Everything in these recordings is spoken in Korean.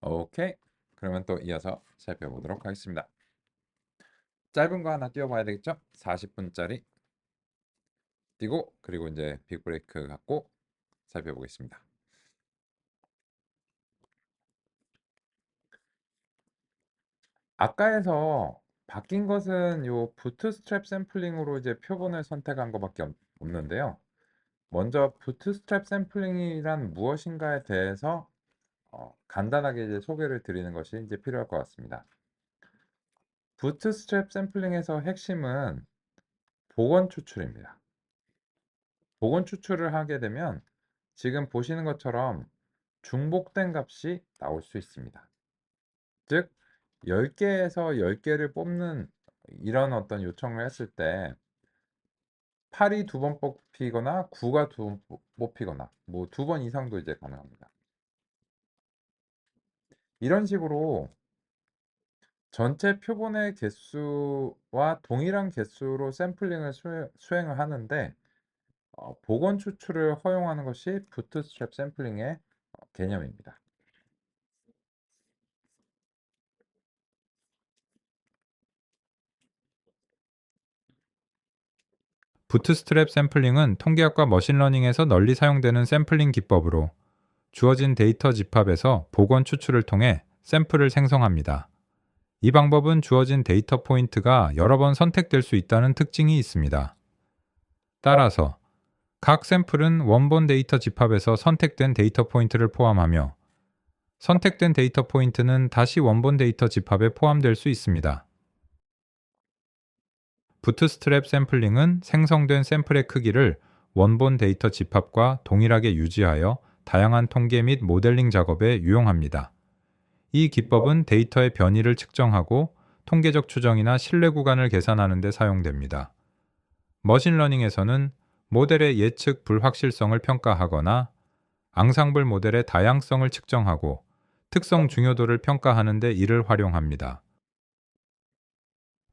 오케이. 그러면 또 이어서 살펴보도록 하겠습니다. 짧은 거 하나 띄워봐야 되겠죠? 40분짜리 띄고 그리고 이제 빅브레이크 갖고 살펴보겠습니다. 아까에서 바뀐 것은 요 부트스트랩 샘플링으로 이제 표본을 선택한 것밖에 없는데요. 먼저 부트스트랩 샘플링이란 무엇인가에 대해서 간단하게 이제 소개를 드리는 것이 이제 필요할 것 같습니다. 부트스트랩 샘플링에서 핵심은 복원 추출입니다. 복원 추출을 하게 되면 지금 보시는 것처럼 중복된 값이 나올 수 있습니다. 즉 10개에서 10개를 뽑는 이런 어떤 요청을 했을 때 8이 2번 뽑히거나 9가 2번 뽑히거나 뭐 2번 이상도 이제 가능합니다. 이런 식으로 전체 표본의 개수와 동일한 개수로 샘플링을 수행을 하는데 복원 추출을 허용하는 것이 부트스트랩 샘플링의 개념입니다. 부트스트랩 샘플링은 통계학과 머신러닝에서 널리 사용되는 샘플링 기법으로 주어진 데이터 집합에서 복원 추출을 통해 샘플을 생성합니다. 이 방법은 주어진 데이터 포인트가 여러 번 선택될 수 있다는 특징이 있습니다. 따라서 각 샘플은 원본 데이터 집합에서 선택된 데이터 포인트를 포함하며 선택된 데이터 포인트는 다시 원본 데이터 집합에 포함될 수 있습니다. 부트스트랩 샘플링은 생성된 샘플의 크기를 원본 데이터 집합과 동일하게 유지하여 다양한 통계 및 모델링 작업에 유용합니다. 이 기법은 데이터의 변이를 측정하고 통계적 추정이나 신뢰 구간을 계산하는 데 사용됩니다. 머신러닝에서는 모델의 예측 불확실성을 평가하거나 앙상블 모델의 다양성을 측정하고 특성 중요도를 평가하는 데 이를 활용합니다.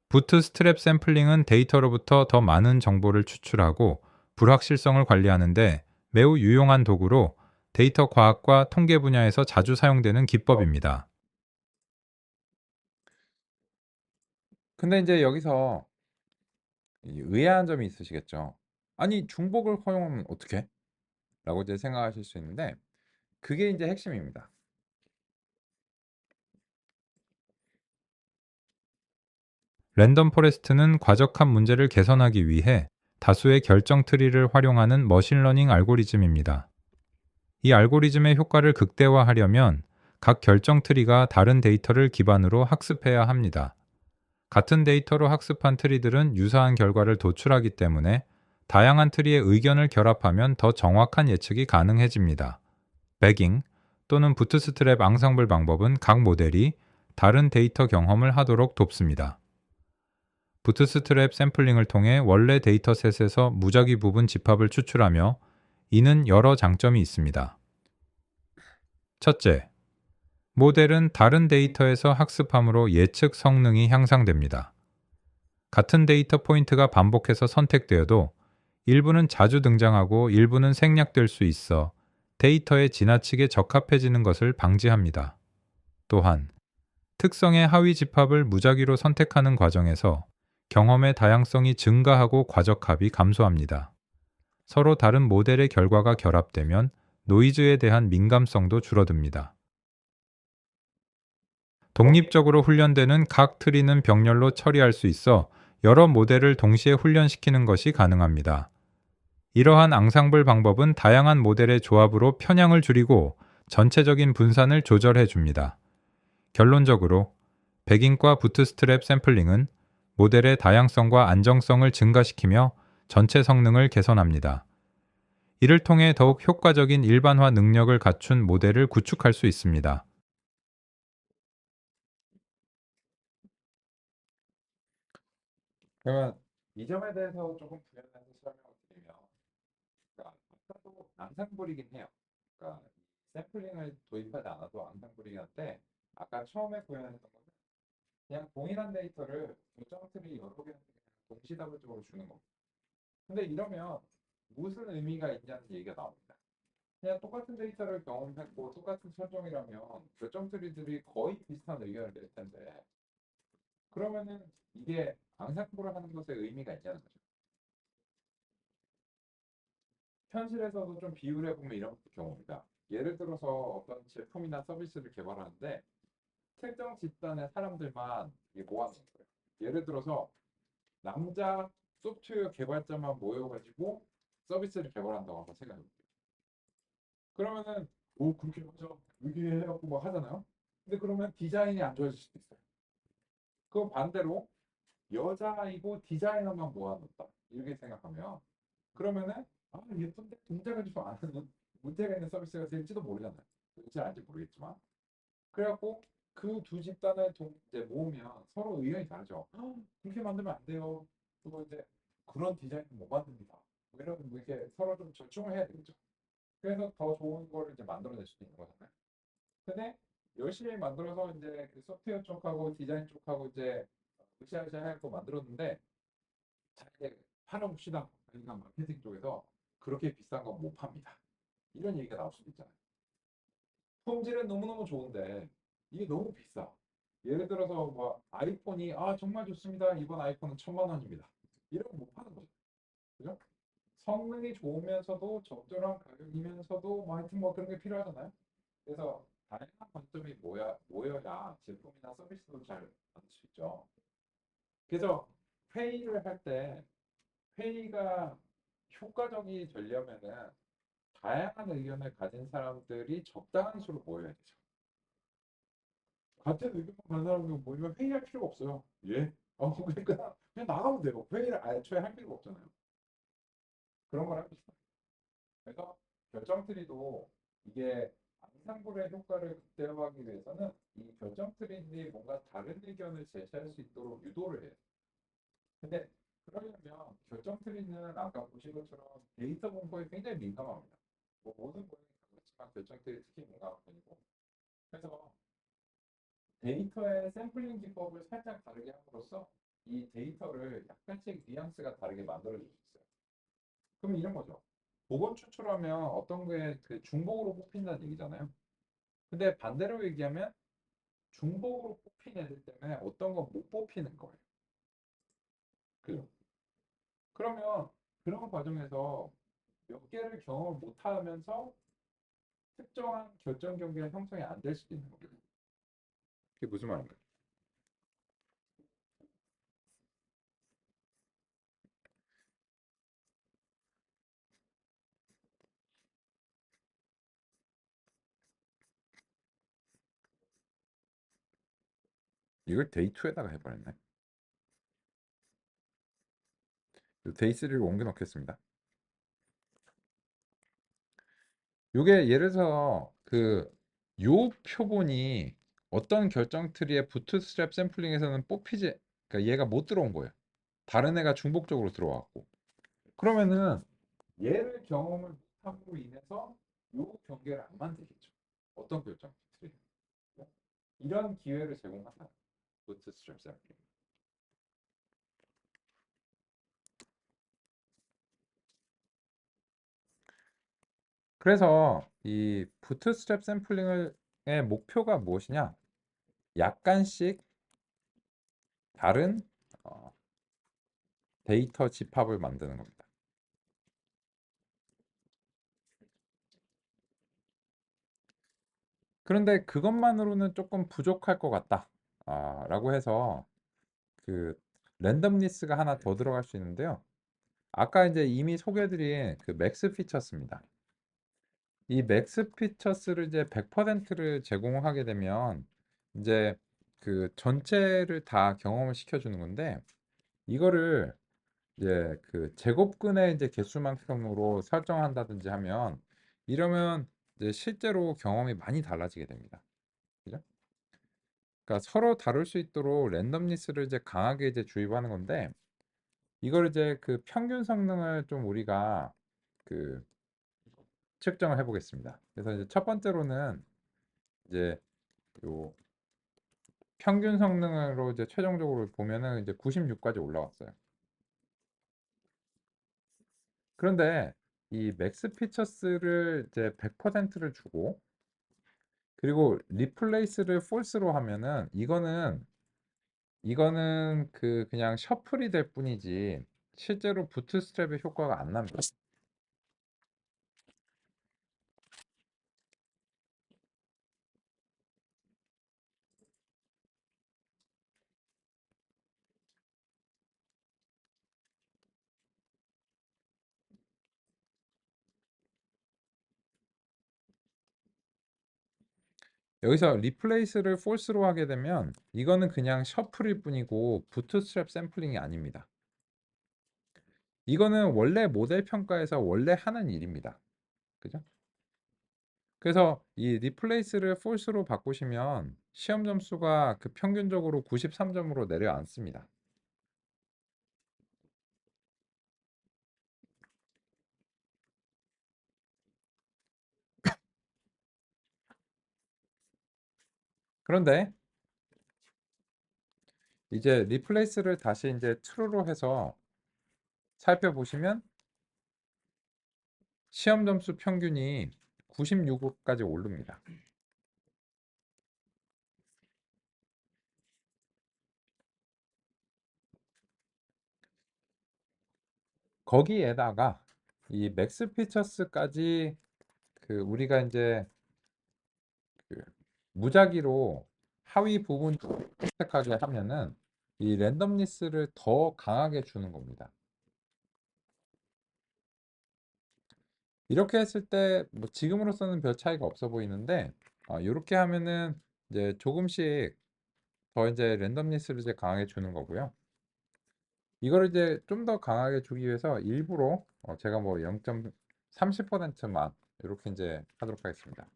부트스트랩 샘플링은 데이터로부터 더 많은 정보를 추출하고 불확실성을 관리하는데 매우 유용한 도구로 데이터 과학과 통계 분야에서 자주 사용되는 기법입니다. 근데 이제 여기서 의아한 점이 있으시겠죠. 아니 중복을 허용하면 어떡해? 라고 이제 생각하실 수 있는데 그게 이제 핵심입니다. 랜덤 포레스트는 과적한 문제를 개선하기 위해 다수의 결정 트리를 활용하는 머신러닝 알고리즘입니다. 이 알고리즘의 효과를 극대화하려면 각 결정 트리가 다른 데이터를 기반으로 학습해야 합니다. 같은 데이터로 학습한 트리들은 유사한 결과를 도출하기 때문에 다양한 트리의 의견을 결합하면 더 정확한 예측이 가능해집니다. 배깅 또는 부트스트랩 앙상블 방법은 각 모델이 다른 데이터 경험을 하도록 돕습니다. 부트스트랩 샘플링을 통해 원래 데이터셋에서 무작위 부분 집합을 추출하며 이는 여러 장점이 있습니다. 첫째, 모델은 다른 데이터에서 학습함으로 예측 성능이 향상됩니다. 같은 데이터 포인트가 반복해서 선택되어도 일부는 자주 등장하고 일부는 생략될 수 있어 데이터에 지나치게 적합해지는 것을 방지합니다. 또한 특성의 하위 집합을 무작위로 선택하는 과정에서 경험의 다양성이 증가하고 과적합이 감소합니다. 서로 다른 모델의 결과가 결합되면 노이즈에 대한 민감성도 줄어듭니다. 독립적으로 훈련되는 각 트리는 병렬로 처리할 수 있어 여러 모델을 동시에 훈련시키는 것이 가능합니다. 이러한 앙상블 방법은 다양한 모델의 조합으로 편향을 줄이고 전체적인 분산을 조절해 줍니다. 결론적으로 백인과 부트스트랩 샘플링은 모델의 다양성과 안정성을 증가시키며 전체 성능을 개선합니다. 이를 통해 더욱 효과적인 일반화 능력을 갖춘 모델을 구축할 수 있습니다. 그러면 이 점에 대해서 조금 부연해서 설명을 드리면 그러니까 아까도 앙상블이긴 해요. 그러니까 샘플링을 도입하지 않아도 앙상블이긴 한데 아까 처음에 구현했던 거는 그냥 동일한 데이터를 결정 트리 여러 개한테 동시다발적으로 주는 겁니다. 근데 이러면 무슨 의미가 있냐는 얘기가 나옵니다. 그냥 똑같은 데이터를 경험했고 똑같은 설정이라면 결정 트리들이 거의 비슷한 의견을 낼 텐데 그러면은 이게 앙상블을 하는 것에 의미가 있냐는 거죠. 현실에서도 좀 비유를 해보면 이런 경우입니다. 예를 들어서 어떤 제품이나 서비스를 개발하는데 특정 집단의 사람들만 이게 모아놓은 거예요. 예를 들어서 남자 소프트웨어 개발자만 모여가지고 서비스를 개발한다고 한번 생각해볼게요. 그러면은 오 그렇게 하자 이렇게 해갖고 막 하잖아요. 근데 그러면 디자인이 안 좋아질 수도 있어요. 그 반대로 여자이고 디자이너만 모아놓다 이렇게 생각하면 그러면은 아 예쁜데 동작을 좀 안 하는 문제가 있는 서비스가 될지도 모르잖아요. 될지 아닌지 모르겠지만 그래갖고 그 두 집단을 이제 모으면 서로 의견이 다르죠. 그렇게 만들면 안 돼요. 그리고 이제 그런 디자인은 못 만듭니다. 뭐 이런 뭐 이렇게 서로 좀 절충을 해야 되겠죠. 그래서 더 좋은 거를 이제 만들어낼 수도 있는 거잖아요. 근데 열심히 만들어서 이제 그 소프트웨어 쪽하고 디자인 쪽하고 이제 으쌰으쌰하고 만들었는데 자 이제 팔아봅시다. 그러니까 마케팅 쪽에서 그렇게 비싼 건 못 팝니다. 이런 얘기가 나올 수도 있잖아요. 품질은 너무너무 좋은데 이게 너무 비싸. 예를 들어서 뭐 아이폰이 아 정말 좋습니다. 이번 아이폰은 1,000만 원입니다. 이러면 못 파는 거죠. 그죠? 성능이 좋으면서도 적절한 가격이면서도 뭐 하여튼 뭐 그런 게 필요하잖아요. 그래서 다양한 관점이 모여야 제품이나 서비스도 잘 만들 수 있죠. 그래서 회의를 할 때 회의가 효과적이 되려면은 다양한 의견을 가진 사람들이 적당한 수로 모여야 되죠. 같은 의견만 가는 사람이 모이면 회의할 필요가 없어요. 예? 그러니까 그냥 나가면 돼요. 회의를 애초에 할 필요가 없잖아요. 그런 거랑 비슷해요. 그래서 결정트리도 이게 앙상블의 효과를 극대화하기 위해서는 이 결정트리들이 뭔가 다른 의견을 제시할 수 있도록 유도를 해요. 근데 그러려면 결정트리는 아까 보신 것처럼 데이터 분포에 굉장히 민감합니다. 뭐 모든 모형이 다 그렇지만 결정트리 특히 민감한 편이고. 그래서 데이터의 샘플링 기법을 살짝 다르게 함으로써 이 데이터를 약간씩 뉘앙스가 다르게 만들어 줄 수 있어요. 그럼 이런 거죠. 복원 추출하면 어떤 게 그 중복으로 뽑힌다는 얘기잖아요. 근데 반대로 얘기하면 중복으로 뽑힌 애들 때문에 어떤 건 못 뽑히는 거예요. 그죠? 그러면 그런 과정에서 몇 개를 경험을 못 하면서 특정한 결정 경계가 형성이 안 될 수도 있는 거예요. 그게 무슨 말인가요? 이걸 데이2에다가 해버렸네. 데이3를 옮겨 놓겠습니다. 요게 예를 들어서 그 요 표본이 어떤 결정 트리의 부트스트랩 샘플링에서는 뽑히지 그러니까 얘가 못 들어온 거예요. 다른 애가 중복적으로 들어왔고. 그러면은 얘를 경험을 못함으로 인해서 요 경계를 안 만들겠죠. 어떤 결정 트리. 이런 기회를 제공한다. 부트스트랩 샘플링. 그래서 이 부트스트랩 샘플링의 목표가 무엇이냐? 약간씩 다른 어, 데이터 집합을 만드는 겁니다. 그런데 그것만으로는 조금 부족할 것 같다. 라고 해서 그 랜덤리스가 하나 더 들어갈 수 있는데요. 아까 이제 이미 소개해드린 그 맥스 피처스입니다. 이 맥스 피처스를 이제 100%를 제공하게 되면 이제 그 전체를 다 경험을 시켜주는 건데 이거를 이제 그 제곱근의 이제 개수만큼으로 설정한다든지 하면 이러면 이제 실제로 경험이 많이 달라지게 됩니다. 그죠? 그러니까 서로 다룰 수 있도록 랜덤리스를 이제 강하게 이제 주입하는 건데 이걸 이제 그 평균 성능을 좀 우리가 그 측정을 해보겠습니다. 그래서 이제 첫 번째로는 이제 요 평균 성능으로 이제 최종적으로 보면은 이제 96까지 올라왔어요. 그런데 이 맥스 피처스를 이제 100%를 주고, 그리고 리플레이스를 false로 하면은 이거는 그냥 셔플이 될 뿐이지 실제로 부트스트랩의 효과가 안 납니다. 여기서 리플레이스를 false로 하게 되면 이거는 그냥 셔플일 뿐이고 부트스트랩 샘플링이 아닙니다. 이거는 원래 모델 평가에서 원래 하는 일입니다. 그죠? 그래서 이 리플레이스를 false로 바꾸시면 시험 점수가 평균적으로 93점으로 내려앉습니다. 그런데 이제 리플레이스를 다시 이제 true로 해서 살펴보시면 시험 점수 평균이 96까지 오릅니다. 거기에다가 이 맥스 피처스까지 우리가 이제 그 무작위로 하위 부분 선택하게 하면은 이 랜덤니스를 더 강하게 주는 겁니다. 이렇게 했을 때 뭐 지금으로서는 별 차이가 없어 보이는데 이렇게 하면은 이제 조금씩 더 이제 랜덤니스를 이제 강하게 주는 거고요. 이거를 이제 좀 더 강하게 주기 위해서 일부러 제가 뭐 0.30%만 이렇게 이제 하도록 하겠습니다.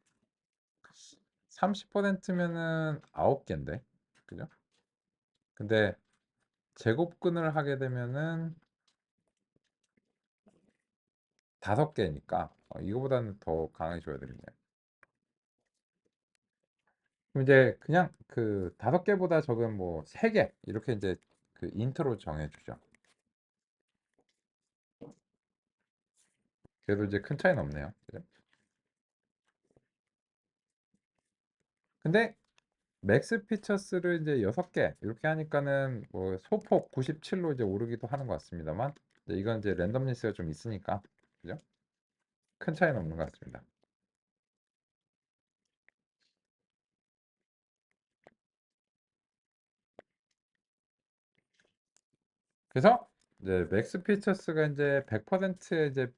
30%면은 9개인데, 그죠? 근데 제곱근을 하게 되면은 5개니까 이거보다는 더 강하게 줘야 되겠네요. 그럼 이제 그냥 5개보다 적은 뭐 3개 이렇게 이제 인트로 정해주죠. 그래도 이제 큰 차이는 없네요. 그죠? 근데 맥스 피처스를 이제 6개 이렇게 하니까는 뭐 소폭 97로 이제 오르기도 하는 것 같습니다만 이건 이제 랜덤니스가 좀 있으니까 그죠? 큰 차이는 없는 것 같습니다. 그래서 이제 맥스 피처스가 이제 100%의 이제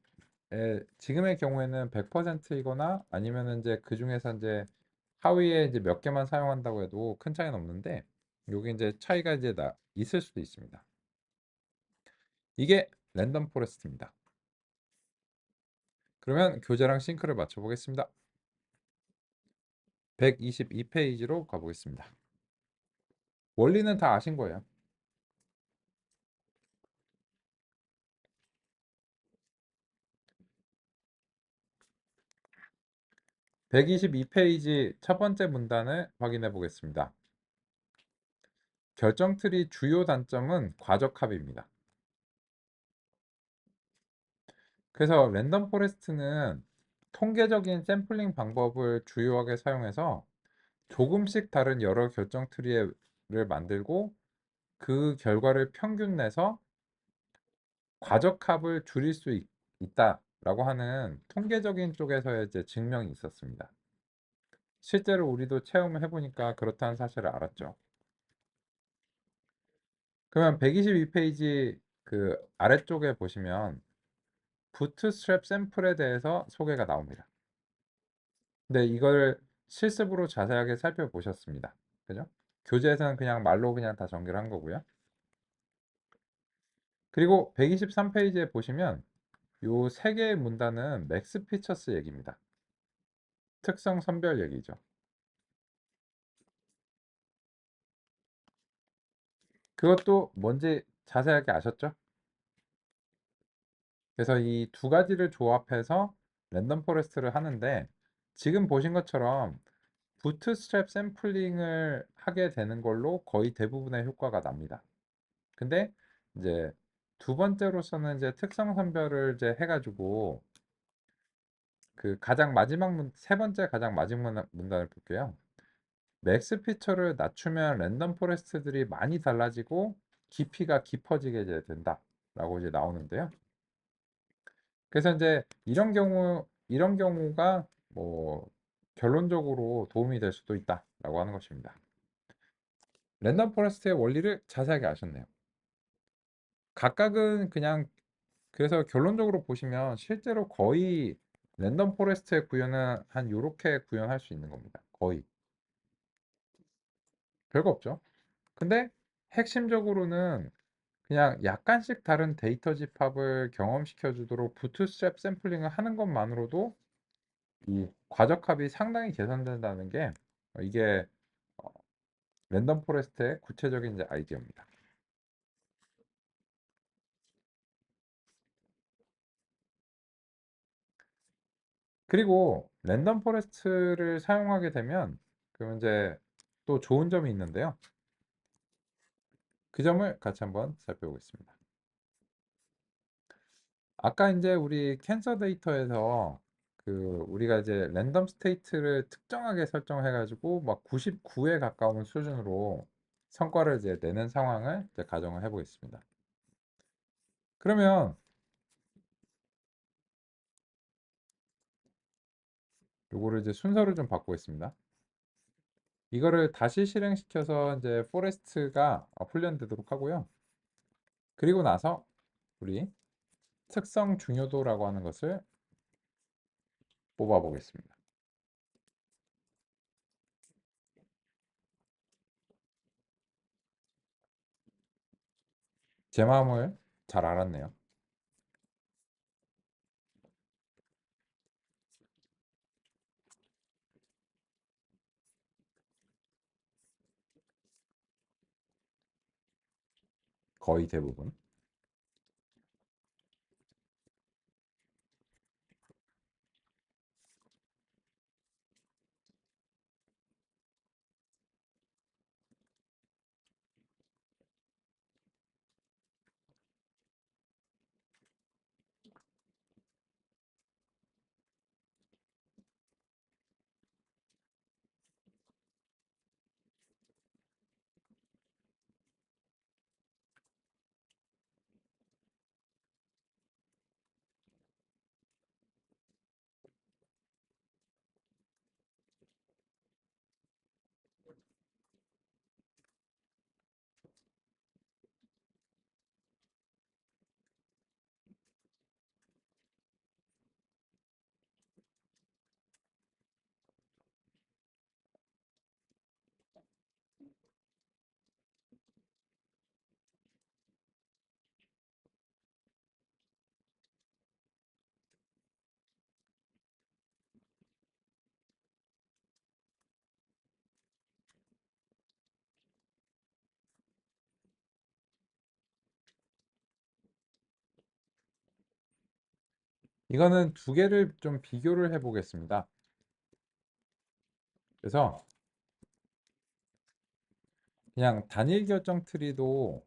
지금의 경우에는 100%이거나 아니면은 이제 그 중에서 이제 하위에 이제 몇 개만 사용한다고 해도 큰 차이는 없는데 여기 이제 차이가 이제 있을 수도 있습니다. 이게 랜덤 포레스트입니다. 그러면 교재랑 싱크를 맞춰 보겠습니다. 122페이지로 가보겠습니다. 원리는 다 아신 거예요. 122페이지 첫 번째 문단을 확인해 보겠습니다. 결정트리 주요 단점은 과적합입니다. 그래서 랜덤 포레스트는 통계적인 샘플링 방법을 주요하게 사용해서 조금씩 다른 여러 결정트리를 만들고 그 결과를 평균 내서 과적합을 줄일 수 있다라고 하는 통계적인 쪽에서의 이제 증명이 있었습니다. 실제로 우리도 체험을 해보니까 그렇다는 사실을 알았죠. 그러면 122페이지 아래쪽에 보시면 부트스트랩 샘플에 대해서 소개가 나옵니다. 근데 이걸 실습으로 자세하게 살펴보셨습니다. 그죠? 교재에서는 그냥 말로 그냥 다 전개를 한 거고요. 그리고 123페이지에 보시면 요 세 개의 문단은 맥스 피처스 얘기입니다. 특성 선별 얘기죠. 그것도 뭔지 자세하게 아셨죠? 그래서 이 두 가지를 조합해서 랜덤 포레스트를 하는데 지금 보신 것처럼 부트스트랩 샘플링을 하게 되는 걸로 거의 대부분의 효과가 납니다. 근데 이제 두 번째로서는 이제 특성 선별을 이제 해가지고 그 가장 마지막 세 번째 가장 마지막 문단을 볼게요. 맥스 피처를 낮추면 랜덤 포레스트들이 많이 달라지고 깊이가 깊어지게 이제 된다라고 이제 나오는데요. 그래서 이제 이런 경우가 뭐 결론적으로 도움이 될 수도 있다라고 하는 것입니다. 랜덤 포레스트의 원리를 자세하게 아셨네요. 각각은 그냥 그래서 결론적으로 보시면 실제로 거의 랜덤 포레스트의 구현은 한 요렇게 구현할 수 있는 겁니다. 거의. 별거 없죠. 근데 핵심적으로는 그냥 약간씩 다른 데이터 집합을 경험시켜 주도록 부트스트랩 샘플링을 하는 것만으로도 이 과적합이 상당히 개선된다는 게 이게 어, 랜덤 포레스트의 구체적인 이제 아이디어입니다. 그리고 랜덤 포레스트를 사용하게 되면 그럼 이제 또 좋은 점이 있는데요. 그 점을 같이 한번 살펴보겠습니다. 아까 이제 우리 캔서 데이터에서 그 우리가 이제 랜덤 스테이트를 특정하게 설정해 가지고 막 99에 가까운 수준으로 성과를 이제 내는 상황을 이제 가정을 해 보겠습니다. 그러면 요거를 이제 순서를 좀 바꾸겠습니다. 이거를 다시 실행시켜서 이제 포레스트가 훈련되도록 하고요. 그리고 나서 우리 특성 중요도라고 하는 것을 뽑아 보겠습니다. 제 마음을 잘 알았네요. 거의 대부분. 이거는 두 개를 좀 비교를 해 보겠습니다. 그래서 그냥 단일 결정 트리도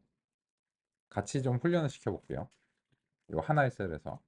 같이 좀 훈련을 시켜 볼게요. 이 하나의 셀에서.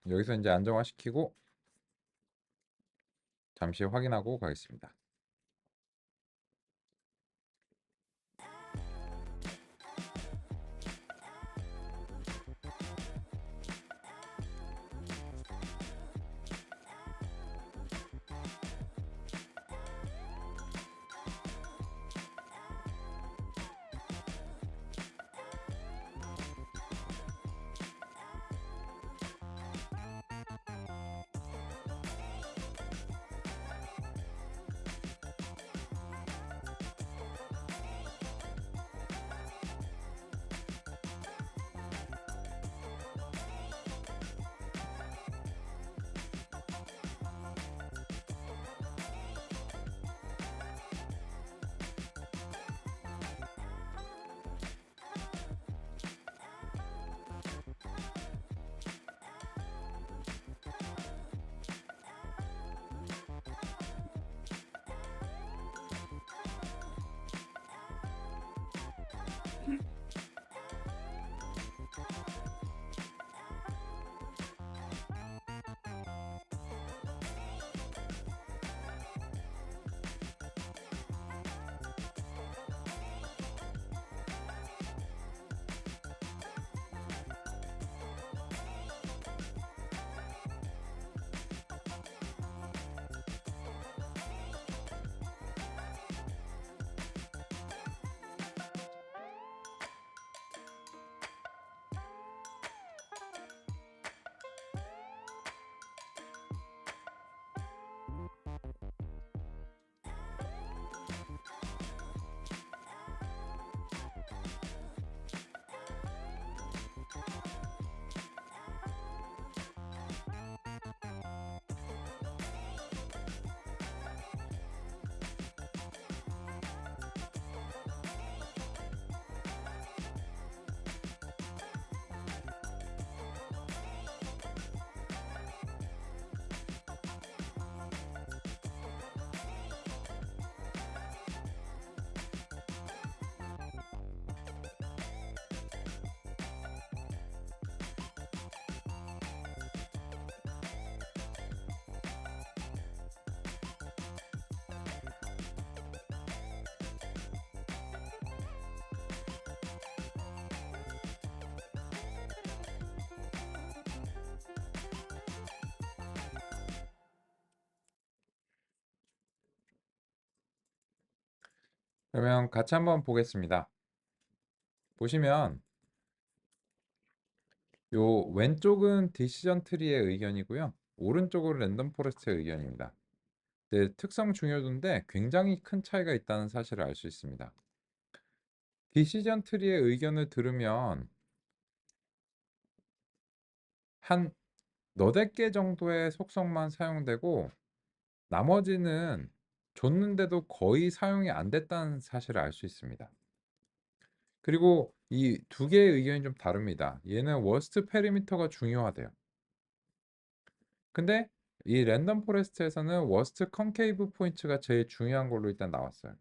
여기서 이제 안정화시키고 잠시 확인하고 가겠습니다. 그러면 같이 한번 보겠습니다. 보시면 요 왼쪽은 디시전 트리의 의견이고요. 오른쪽은 랜덤 포레스트의 의견입니다. 네, 특성 중요도인데 굉장히 큰 차이가 있다는 사실을 알 수 있습니다. 디시전 트리의 의견을 들으면 한 너댓 개 정도의 속성만 사용되고 나머지는 줬는데도 거의 사용이 안 됐다는 사실을 알 수 있습니다. 그리고 이 두 개의 의견이 좀 다릅니다. 얘는 워스트 페리미터가 중요하대요. 근데 이 랜덤 포레스트에서는 워스트 컨케이브 포인트가 제일 중요한 걸로 일단 나왔어요.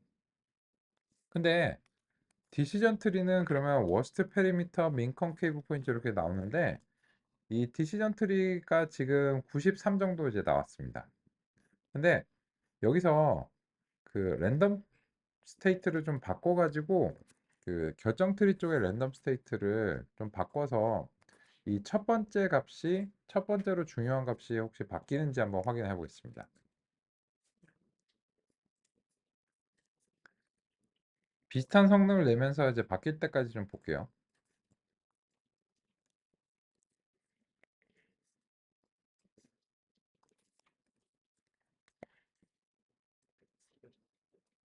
근데 디시전 트리는 그러면 워스트 페리미터, 민 컨케이브 포인트 이렇게 나오는데 이 디시전 트리가 지금 93 정도 이제 나왔습니다. 근데 여기서 그 랜덤 스테이트를 좀 바꿔가지고 그 결정 트리 쪽의 랜덤 스테이트를 좀 바꿔서 이 첫 번째로 중요한 값이 혹시 바뀌는지 한번 확인해 보겠습니다. 비슷한 성능을 내면서 이제 바뀔 때까지 좀 볼게요.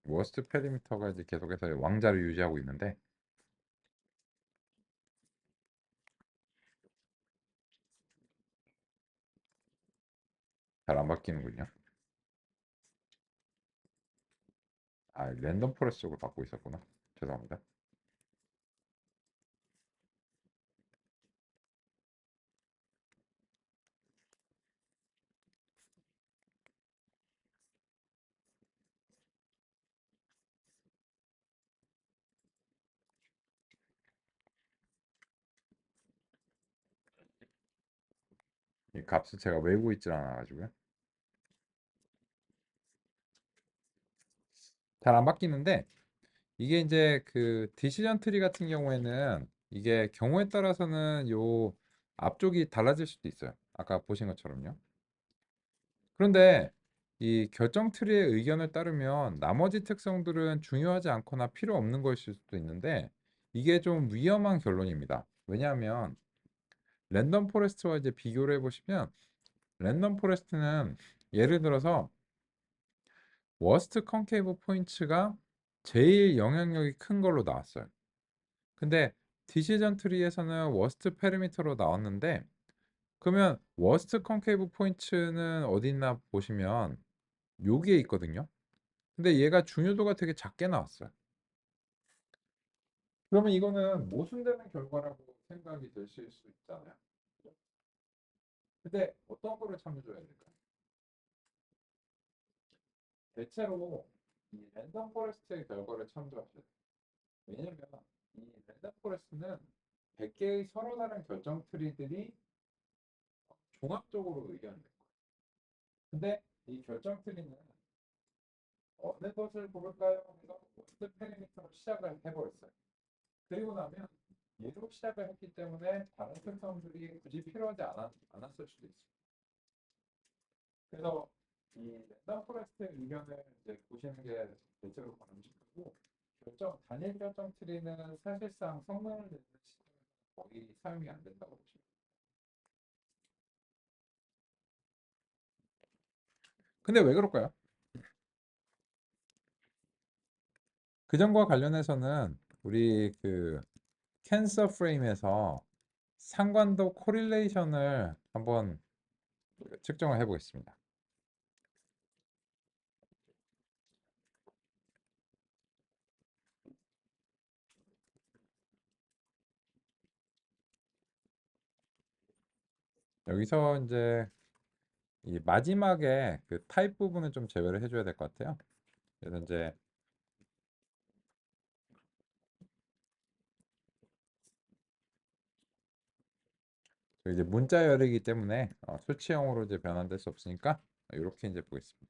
워스트 페리미터가 이제 계속해서 왕자를 유지하고 있는데 잘 안 바뀌는군요. 아, 랜덤 포레스트 쪽으로 바꾸고 있었구나. 죄송합니다. 이 값을 제가 외우고 있질 않아가지고요. 잘 안 바뀌는데 이게 이제 그 디시전 트리 같은 경우에는 이게 경우에 따라서는 요 앞쪽이 달라질 수도 있어요. 아까 보신 것처럼요. 그런데 이 결정 트리의 의견을 따르면 나머지 특성들은 중요하지 않거나 필요 없는 것일 수도 있는데 이게 좀 위험한 결론입니다. 왜냐하면 랜덤 포레스트와 이제 비교를 해보시면 랜덤 포레스트는 예를 들어서 워스트 컨케이브 포인트가 제일 영향력이 큰 걸로 나왔어요. 근데 디시전 트리에서는 워스트 페리미터로 나왔는데 그러면 워스트 컨케이브 포인트는 어디 있나 보시면 여기에 있거든요. 근데 얘가 중요도가 되게 작게 나왔어요. 그러면 이거는 모순되는 결과라고 생각이 되실 수 있잖아요. 근데 어떤 거를 참조해야 될까요? 대체로 이 랜덤 포레스트의 결과를 참조하셔야 돼요. 왜냐면 이 랜덤 포레스트는 100개의 서로 다른 결정 트리들이 종합적으로 의견을 낸 거예요. 근데 이 결정 트리는 어느 것을 고를까요? 해서 워스트 페리미터로 시작을 해버렸어요. 그리고 나면 얘로 시작을 했기 때문에 다른 특성들이 굳이 필요하지 않았을 수도 있어요. 그래서 이 랜덤 포레스트의 의견을 이제 보시는 게 대체로 바람직하고 단일 결정 트리는 사실상 성능을 내는 시스템에서 거의 사용이 안 된다고 보시면 돼요. 근데 왜 그럴까요? 그 점과 관련해서는 우리 그 캔서 프레임에서 상관도 코릴레이션을 한번 측정을 해보겠습니다. 여기서 이제 이 마지막에 그 타입 부분을 좀 제외를 해줘야 될 것 같아요. 그래서 이제 이제 문자열이기 때문에 수치형으로 이제 변환될 수 없으니까 이렇게 이제 보겠습니다.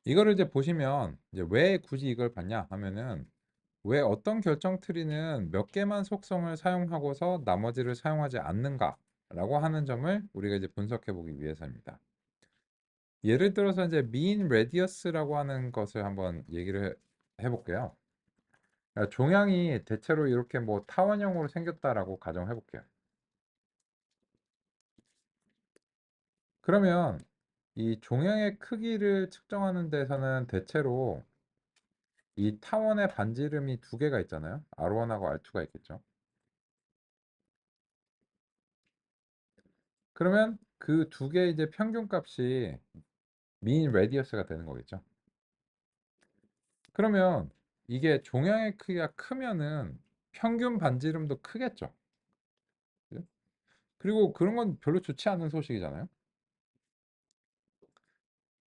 이거를 이제 보시면 이제 왜 굳이 이걸 봤냐 하면은 왜 어떤 결정 트리는 몇 개만 속성을 사용하고서 나머지를 사용하지 않는가라고 하는 점을 우리가 이제 분석해 보기 위해서입니다. 예를 들어서 이제 mean radius라고 하는 것을 한번 얘기를 해볼게요. 그러니까 종양이 대체로 이렇게 뭐 타원형으로 생겼다라고 가정해 볼게요. 그러면 이 종양의 크기를 측정하는 데서는 대체로 이 타원의 반지름이 두 개가 있잖아요. R1하고 R2가 있겠죠. 그러면 그 두 개의 이제 평균값이 mean radius가 되는 거겠죠. 그러면 이게 종양의 크기가 크면은 평균 반지름도 크겠죠. 그죠? 그리고 그런 건 별로 좋지 않은 소식이잖아요.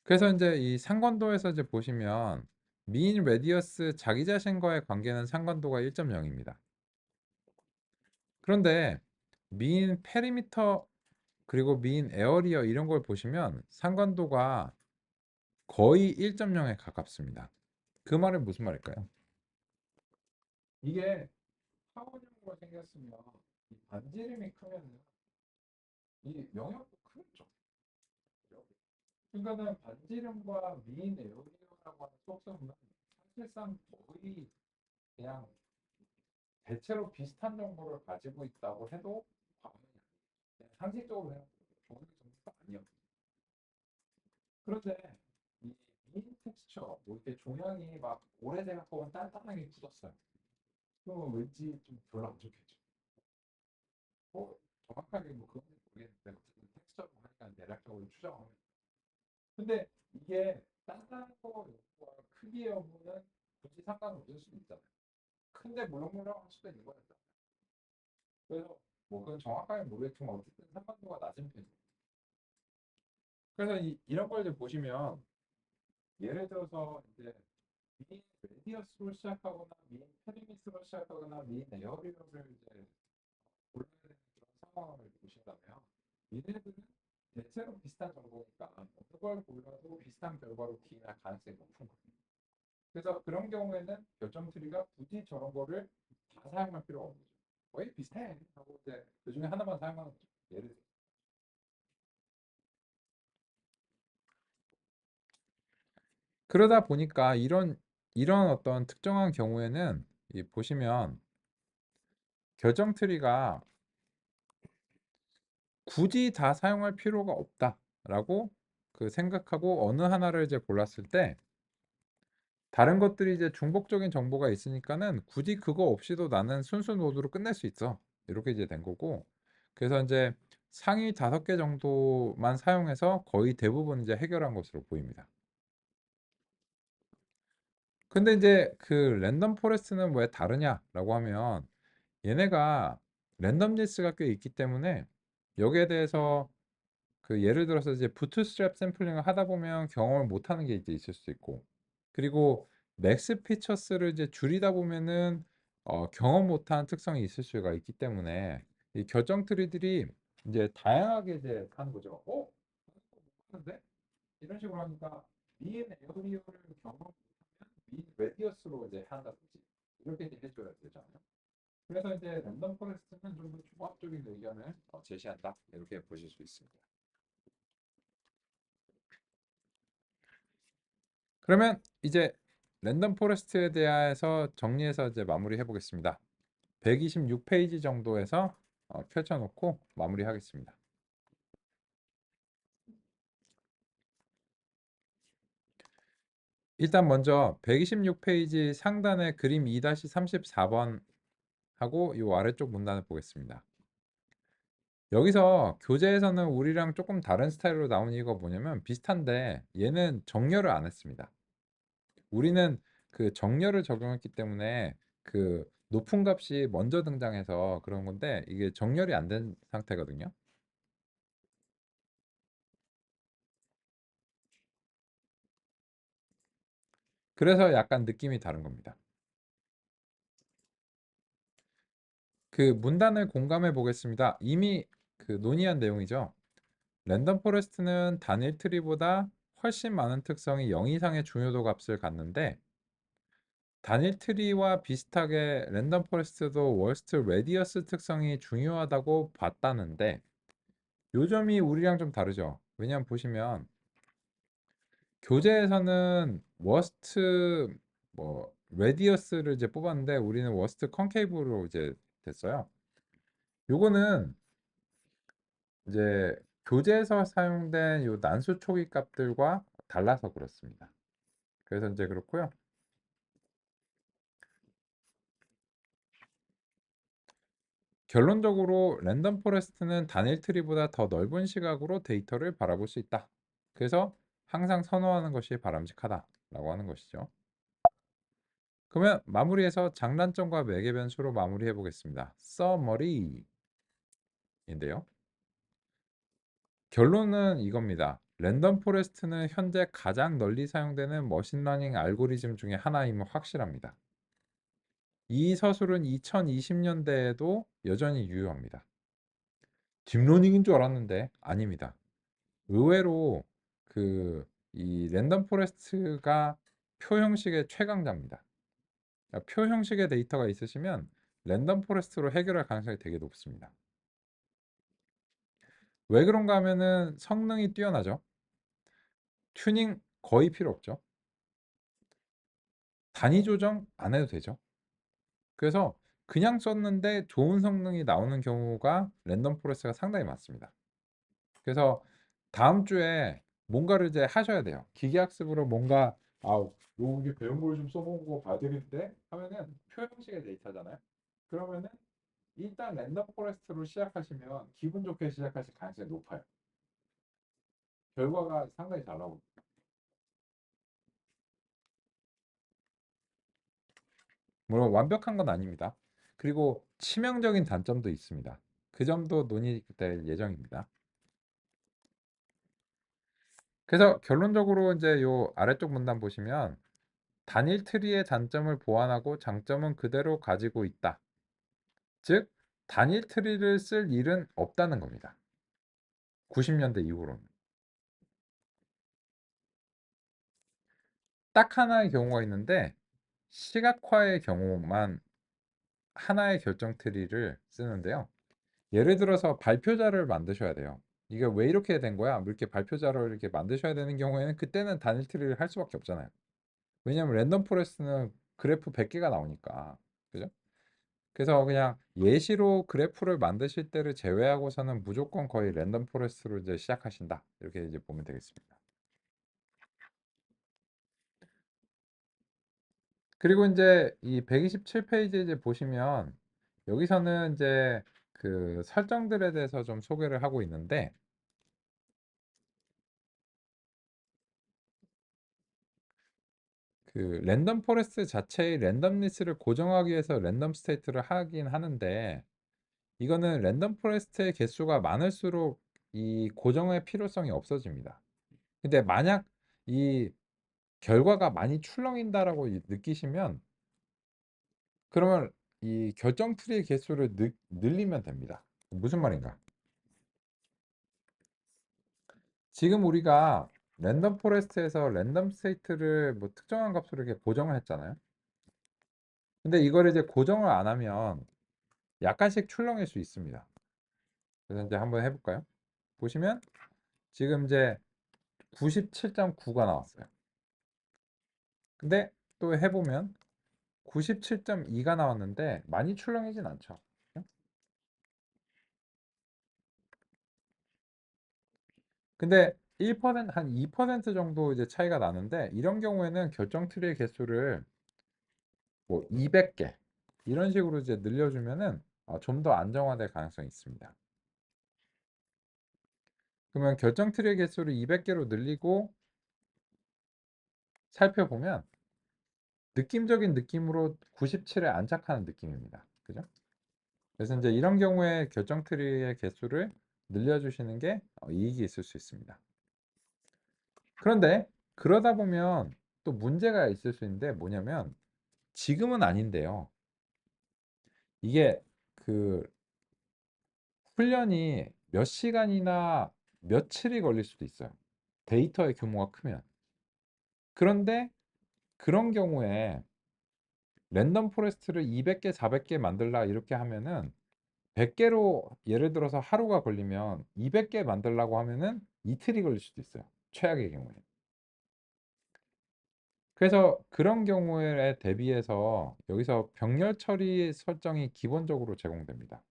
그래서 이제 이 상관도에서 이제 보시면 mean radius 자기 자신과의 관계는 상관도가 1.0입니다. 그런데 mean perimeter 그리고 mean area 이런 걸 보시면 상관도가 거의 1.0에 가깝습니다. 그 말은 무슨 말일까요? 이게 타원형으로 생겼으면 이 반지름이 크면은 이 영역도 크겠죠. 그죠? 그러니까는 반지름과 mean area라고 하는 속성은 사실상 거의 그냥 대체로 비슷한 정보를 가지고 있다고 해도 과언이 아니에요. 그냥 상식적으로 생각해도 좋은 정보가 아니었어요. 그런데 이 민 텍스처, 뭐 이렇게 종양이 막 오래돼서 단단하게 굳었어요. 그러면 왠지 좀 별로 안 좋겠죠. 뭐 정확하게 뭐 그건 모르겠는데 어쨌든 텍스처로 하니까 대략적으로 추정하면. 근데 이게 단단한 거 여부와 크기 여부는 굳이 상관없을 수도 있잖아요. 큰데 물렁물렁할 수도 있는 거니까. 그래서 뭐 그건 정확하게 모르겠지만 어쨌든 상관도가 낮은 편이에요. 그래서 이런 걸 이제 보시면 예를 들어서 이제 민 레디어스로 시작하거나 민 페리미스로 시작하거나 민 에어리어를 이제 골라야 되는 그런 상황을 보신다면 얘네들은 대체로 비슷한 정보니까 어느 걸 골라도 비슷한 결과로 기인할 가능성이 높은 거예요. 그래서 그런 경우에는 결정 트리가 굳이 저런 거를 다 사용할 필요가 없는 거죠. 거의 비슷해 하고 이제 그 중에 하나만 사용하는 거죠. 예를 들어. 그러다 보니까 이런 어떤 특정한 경우에는 이 보시면 결정 트리가 굳이 다 사용할 필요가 없다라고 그 생각하고 어느 하나를 이제 골랐을 때 다른 것들이 이제 중복적인 정보가 있으니까는 굳이 그거 없이도 나는 순수 노드로 끝낼 수 있어. 이렇게 이제 된 거고. 그래서 이제 상위 5개 정도만 사용해서 거의 대부분 이제 해결한 것으로 보입니다. 근데 이제 그 랜덤 포레스트는 왜 다르냐라고 하면 얘네가 랜덤리스가 꽤 있기 때문에 여기에 대해서 그 예를 들어서 이제 부트스트랩 샘플링을 하다 보면 경험을 못 하는 게 이제 있을 수 있고 그리고 맥스 피처스를 이제 줄이다 보면은 경험 못한 특성이 있을 수가 있기 때문에 이 결정 트리들이 이제 다양하게 이제 하는 거죠. 하는데 이런 식으로 하니까 민 에어리어를 경험 못하면 민 레디어스로 이제 한다든지 이렇게 이제 해줘야 되잖아요. 그래서 이제 랜덤 포레스트는 좀 더 종합적인 의견을 제시한다 이렇게 보실 수 있습니다. 그러면 이제 랜덤 포레스트에 대해서 정리해서 이제 마무리해 보겠습니다. 126페이지 정도에서 펼쳐놓고 마무리하겠습니다. 일단 먼저 126페이지 상단의 그림 2-34번 하고 이 아래쪽 문단을 보겠습니다. 여기서 교재에서는 우리랑 조금 다른 스타일로 나온 이유가 뭐냐면 비슷한데 얘는 정렬을 안 했습니다. 우리는 그 정렬을 적용했기 때문에 그 높은 값이 먼저 등장해서 그런 건데 이게 정렬이 안 된 상태거든요. 그래서 약간 느낌이 다른 겁니다. 그 문단을 공감해 보겠습니다. 이미 그 논의한 내용이죠. 랜덤 포레스트는 단일 트리보다 훨씬 많은 특성이 0 이상의 중요도 값을 갖는데 단일 트리와 비슷하게 랜덤 포레스트도 월스트 레디어스 특성이 중요하다고 봤다는데 요 점이 우리랑 좀 다르죠. 왜냐하면 보시면 교재에서는 워스트 뭐 레디어스를 이제 뽑았는데 우리는 워스트 컨케이브로 이제 됐어요. 요거는 이제 교재에서 사용된 요 난수 초기 값들과 달라서 그렇습니다. 그래서 이제 그렇고요. 결론적으로 랜덤 포레스트는 단일 트리보다 더 넓은 시각으로 데이터를 바라볼 수 있다. 그래서 항상 선호하는 것이 바람직하다라고 하는 것이죠. 그러면 마무리해서 장단점과 매개 변수로 마무리해 보겠습니다. 서머리인데요. 결론은 이겁니다. 랜덤 포레스트는 현재 가장 널리 사용되는 머신러닝 알고리즘 중에 하나임은 확실합니다. 이 서술은 2020년대에도 여전히 유효합니다. 딥러닝인 줄 알았는데 아닙니다. 의외로 그 이 랜덤 포레스트가 표 형식의 최강자입니다. 그러니까 표 형식의 데이터가 있으시면 랜덤 포레스트로 해결할 가능성이 되게 높습니다. 왜 그런가 하면은 성능이 뛰어나죠. 튜닝 거의 필요 없죠. 단위 조정 안 해도 되죠. 그래서 그냥 썼는데 좋은 성능이 나오는 경우가 랜덤 포레스트가 상당히 많습니다. 그래서 다음 주에 뭔가를 이제 하셔야 돼요. 기계학습으로 뭔가 여기 배운 걸 좀 써보고 봐야 되겠는데 하면은 표 형식의 데이터잖아요. 그러면은 일단 랜덤 포레스트로 시작하시면 기분 좋게 시작하실 가능성이 높아요. 결과가 상당히 잘 나옵니다. 물론 완벽한 건 아닙니다. 그리고 치명적인 단점도 있습니다. 그 점도 논의될 예정입니다. 그래서 결론적으로 이제 요 아래쪽 문단 보시면 단일 트리의 단점을 보완하고 장점은 그대로 가지고 있다. 즉 단일 트리를 쓸 일은 없다는 겁니다. 90년대 이후로는. 딱 하나의 경우가 있는데 시각화의 경우만 하나의 결정 트리를 쓰는데요. 예를 들어서 발표자를 만드셔야 돼요. 이게 왜 이렇게 된 거야? 뭐 이렇게 발표자를 이렇게 만드셔야 되는 경우에는 그때는 단일 트리를 할 수밖에 없잖아요. 왜냐하면 랜덤 포레스트는 그래프 100개가 나오니까. 그죠? 그래서 그냥 예시로 그래프를 만드실 때를 제외하고서는 무조건 거의 랜덤 포레스트로 이제 시작하신다. 이렇게 이제 보면 되겠습니다. 그리고 이제 이 127페이지 이제 보시면 여기서는 이제 그 설정들에 대해서 좀 소개를 하고 있는데 그 랜덤 포레스트 자체의 랜덤리스를 고정하기 위해서 랜덤 스테이트를 하긴 하는데 이거는 랜덤 포레스트의 개수가 많을수록 이 고정의 필요성이 없어집니다. 근데 만약 이 결과가 많이 출렁인다라고 느끼시면 그러면 이 결정 트리의 개수를 늘리면 됩니다. 무슨 말인가? 지금 우리가 랜덤 포레스트에서 랜덤 스테이트를 뭐 특정한 값으로 이렇게 고정을 했잖아요. 근데 이걸 이제 고정을 안 하면 약간씩 출렁일 수 있습니다. 그래서 이제 한번 해볼까요? 보시면 지금 이제 97.9가 나왔어요. 근데 또 해보면 97.2가 나왔는데 많이 출렁이진 않죠. 근데 1%, 한 2% 정도 이제 차이가 나는데 이런 경우에는 결정 트리의 개수를 뭐 200개 이런 식으로 이제 늘려주면은 좀 더 안정화될 가능성이 있습니다. 그러면 결정 트리의 개수를 200개로 늘리고 살펴보면 느낌적인 느낌으로 97에 안착하는 느낌입니다. 그죠? 그래서 이제 이런 경우에 결정 트리의 개수를 늘려주시는 게 이익이 있을 수 있습니다. 그런데 그러다 보면 또 문제가 있을 수 있는데 뭐냐면 지금은 아닌데요. 이게 그 훈련이 몇 시간이나 며칠이 걸릴 수도 있어요. 데이터의 규모가 크면. 그런데 그런 경우에 랜덤 포레스트를 200개, 400개 만들라 이렇게 하면은 100개로 예를 들어서 하루가 걸리면 200개 만들라고 하면은 이틀이 걸릴 수도 있어요. 최악의 경우에. 그래서 그런 경우에 대비해서 여기서 병렬 처리 설정이 기본적으로 제공됩니다.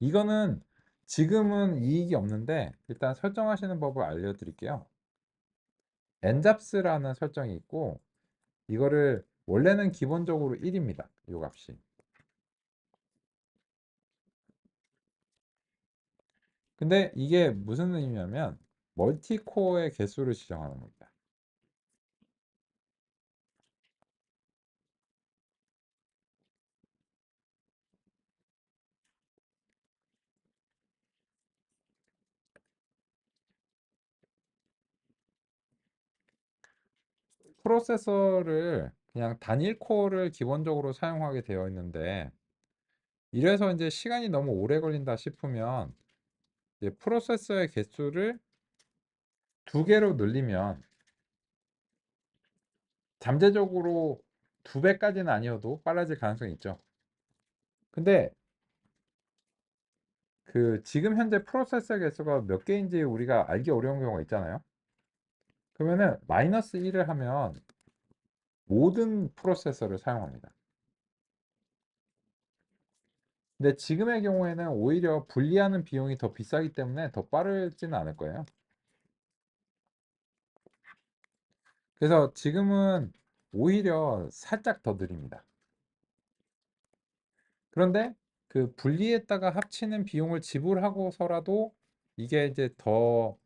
이거는 지금은 이익이 없는데 일단 설정하시는 법을 알려드릴게요. n잡스라는 설정이 있고 이거를 원래는 기본적으로 1입니다. 이 값이. 근데 이게 무슨 의미냐면 멀티코어의 개수를 지정하는 겁니다. 프로세서를 그냥 단일 코어를 기본적으로 사용하게 되어 있는데 이래서 이제 시간이 너무 오래 걸린다 싶으면 이제 프로세서의 개수를 2개로 늘리면 잠재적으로 2배까지는 아니어도 빨라질 가능성이 있죠. 근데 그 지금 현재 프로세서 개수가 몇 개인지 우리가 알기 어려운 경우가 있잖아요. 그러면은 마이너스 1을 하면 모든 프로세서를 사용합니다. 근데 지금의 경우에는 오히려 분리하는 비용이 더 비싸기 때문에 더 빠르지는 않을 거예요. 그래서 지금은 오히려 살짝 더 느립니다. 그런데 그 분리했다가 합치는 비용을 지불하고서라도 이게 이제 더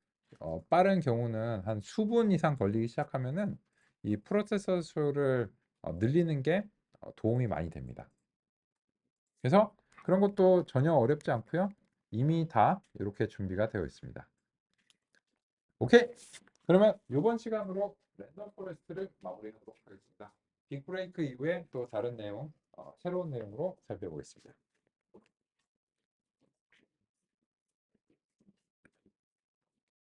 빠른 경우는 한 수분 이상 걸리기 시작하면은 이 프로세서 수를 늘리는 게 도움이 많이 됩니다. 그래서 그런 것도 전혀 어렵지 않고요. 이미 다 이렇게 준비가 되어 있습니다. 오케이. 그러면 이번 시간으로 랜덤 포레스트를 마무리하도록 하겠습니다. 빅브레이크 이후에 또 다른 내용, 새로운 내용으로 살펴보겠습니다.